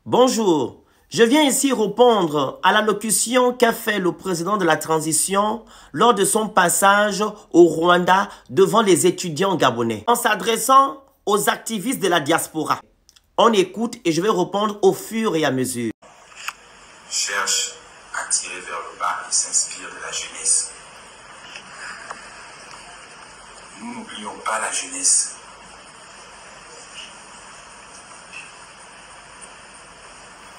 Bonjour, je viens ici répondre à l'allocution qu'a fait le président de la transition lors de son passage au Rwanda devant les étudiants gabonais en s'adressant aux activistes de la diaspora. On écoute et je vais répondre au fur et à mesure. Cherche à tirer vers le bas et s'inspire de la jeunesse. Nous n'oublions pas la jeunesse.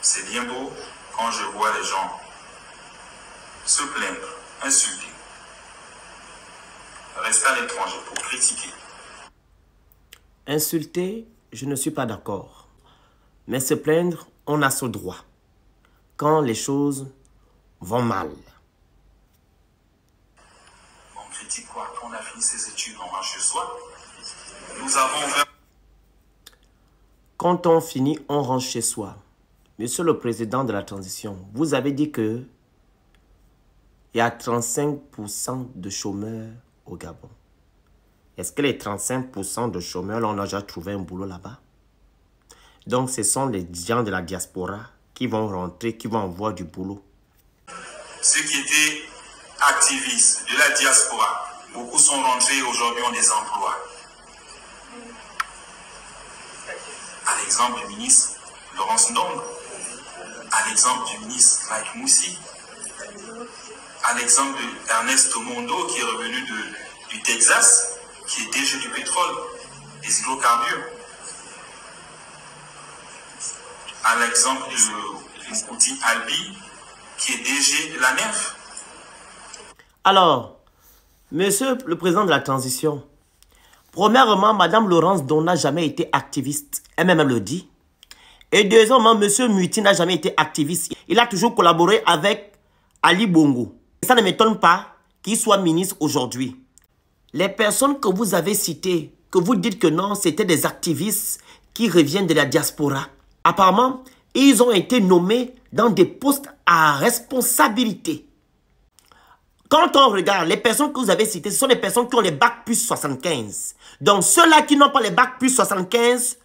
C'est bien beau quand je vois les gens se plaindre, insulter, rester à l'étranger pour critiquer. Insulter, je ne suis pas d'accord. Mais se plaindre, on a ce droit. Quand les choses vont mal. On critique quoi? Quand on a fini ses études, on rentre chez soi. Nous avons ouvert... Quand on finit, on rentre chez soi. Monsieur le président de la transition, vous avez dit que il y a 35% de chômeurs au Gabon. Est-ce que les 35% de chômeurs, là, on a déjà trouvé un boulot là-bas? Donc, ce sont les gens de la diaspora qui vont rentrer, qui vont avoir du boulot. Ceux qui étaient activistes de la diaspora, beaucoup sont rentrés et aujourd'hui ont des emplois. À l'exemple du ministre Laurence Ndong, à l'exemple du ministre Mike Moussi, à l'exemple d'Ernest Mondo qui est revenu du Texas, qui est DG du pétrole, des hydrocarbures, à l'exemple de Mkouti Albi, qui est DG de la NEF. Alors, monsieur le président de la transition, premièrement, madame Laurence Ndong n'a jamais été activiste, elle-même le dit. Et deuxièmement, monsieur Muti n'a jamais été activiste. Il a toujours collaboré avec Ali Bongo. Ça ne m'étonne pas qu'il soit ministre aujourd'hui. Les personnes que vous avez citées, que vous dites que non, c'était des activistes qui reviennent de la diaspora. Apparemment, ils ont été nommés dans des postes à responsabilité. Quand on regarde, les personnes que vous avez citées, ce sont des personnes qui ont les bacs plus 75. Donc, ceux-là qui n'ont pas les bacs plus 75,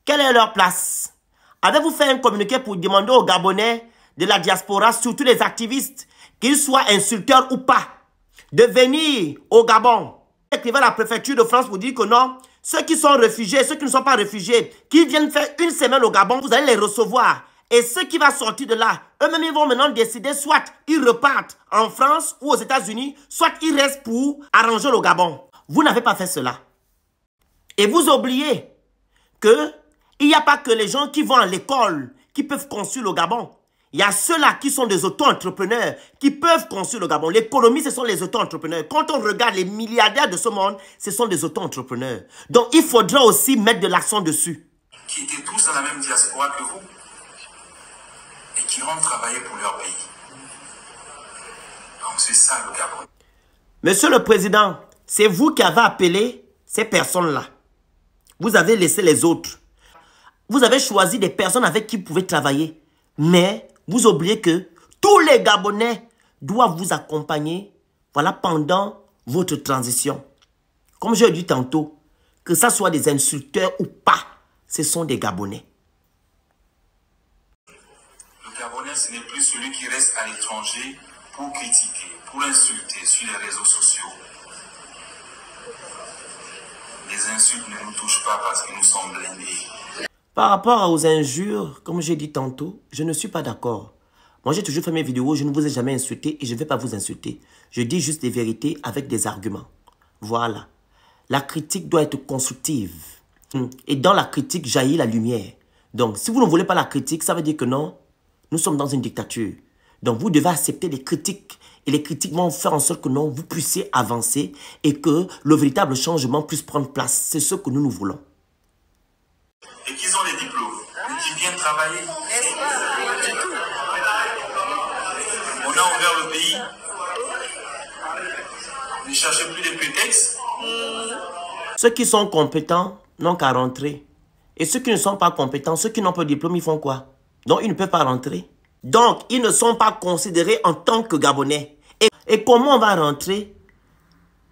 quelle est leur place? Avez-vous fait un communiqué pour demander aux Gabonais de la diaspora, surtout les activistes, qu'ils soient insulteurs ou pas, de venir au Gabon? Écrivez à la préfecture de France pour dire que non, ceux qui sont réfugiés, ceux qui ne sont pas réfugiés, qui viennent faire une semaine au Gabon, vous allez les recevoir. Et ceux qui vont sortir de là, eux-mêmes, ils vont maintenant décider, soit ils repartent en France ou aux États-Unis, soit ils restent pour arranger le Gabon. Vous n'avez pas fait cela. Et vous oubliez que il n'y a pas que les gens qui vont à l'école qui peuvent construire le Gabon. Il y a ceux-là qui sont des auto-entrepreneurs qui peuvent construire le Gabon. L'économie, ce sont les auto-entrepreneurs. Quand on regarde les milliardaires de ce monde, ce sont des auto-entrepreneurs. Donc, il faudra aussi mettre de l'accent dessus. Qui étaient tous dans la même diaspora que vous et qui rentrent travailler pour leur pays. Donc, c'est ça le Gabon. Monsieur le Président, c'est vous qui avez appelé ces personnes-là. Vous avez laissé les autres. Vous avez choisi des personnes avec qui vous pouvez travailler. Mais vous oubliez que tous les Gabonais doivent vous accompagner, voilà, pendant votre transition. Comme je l'ai dit tantôt, que ça soit des insulteurs ou pas, ce sont des Gabonais. Le Gabonais, ce n'est plus celui qui reste à l'étranger pour critiquer, pour insulter sur les réseaux sociaux. Les insultes ne nous touchent pas parce que nous sommes blindés. Par rapport aux injures, comme j'ai dit tantôt, je ne suis pas d'accord. Moi, j'ai toujours fait mes vidéos, je ne vous ai jamais insulté et je ne vais pas vous insulter. Je dis juste des vérités avec des arguments. Voilà. La critique doit être constructive. Et dans la critique jaillit la lumière. Donc, si vous ne voulez pas la critique, ça veut dire que non, nous sommes dans une dictature. Donc, vous devez accepter les critiques. Et les critiques vont faire en sorte que non, vous puissiez avancer et que le véritable changement puisse prendre place. C'est ce que nous voulons. Et qu'ils ont les diplômes, et qui viennent travailler. On a ouvert le pays. Ne cherchez plus de prétextes. Ceux qui sont compétents n'ont qu'à rentrer. Et ceux qui ne sont pas compétents, ceux qui n'ont pas de diplôme, ils font quoi? Donc, ils ne peuvent pas rentrer. Donc, ils ne sont pas considérés en tant que Gabonais. Et comment on va rentrer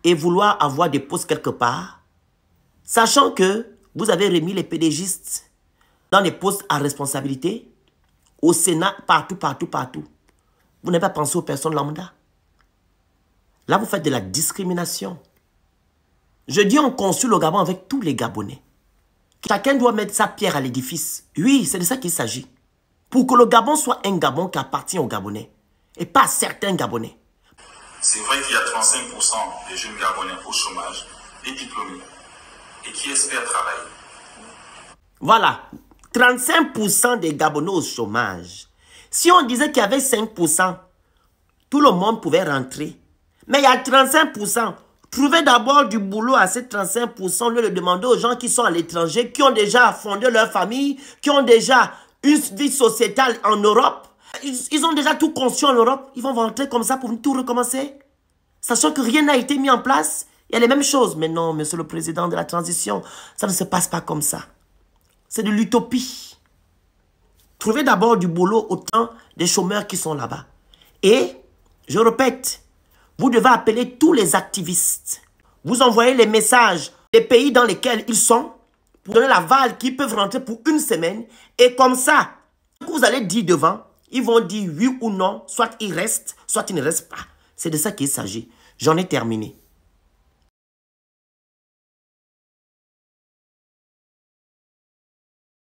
et vouloir avoir des postes quelque part, sachant que vous avez remis les PDGistes dans les postes à responsabilité, au Sénat, partout, partout, partout. Vous n'avez pas pensé aux personnes lambda. Là, vous faites de la discrimination. Je dis on construit le Gabon avec tous les Gabonais. Chacun doit mettre sa pierre à l'édifice. Oui, c'est de ça qu'il s'agit. Pour que le Gabon soit un Gabon qui appartient aux Gabonais. Et pas à certains Gabonais. C'est vrai qu'il y a 35% des jeunes Gabonais au chômage, des diplômés, et qui espèrent travailler. Voilà. 35% des Gabonais au chômage. Si on disait qu'il y avait 5%, tout le monde pouvait rentrer. Mais il y a 35%. Trouvez d'abord du boulot à ces 35%, au lieu de demander aux gens qui sont à l'étranger, qui ont déjà fondé leur famille, qui ont déjà une vie sociétale en Europe. Ils ont déjà tout conçu en Europe. Ils vont rentrer comme ça pour tout recommencer. Sachant que rien n'a été mis en place. Il y a les mêmes choses. Mais non, monsieur le président de la transition, ça ne se passe pas comme ça. C'est de l'utopie. Trouvez d'abord du boulot au temps des chômeurs qui sont là-bas. Et, je répète, vous devez appeler tous les activistes. Vous envoyez les messages des pays dans lesquels ils sont pour donner l'aval qu'ils peuvent rentrer pour une semaine. Et comme ça, vous allez dire devant, ils vont dire oui ou non, soit ils restent, soit ils ne restent pas. C'est de ça qu'il s'agit. J'en ai terminé.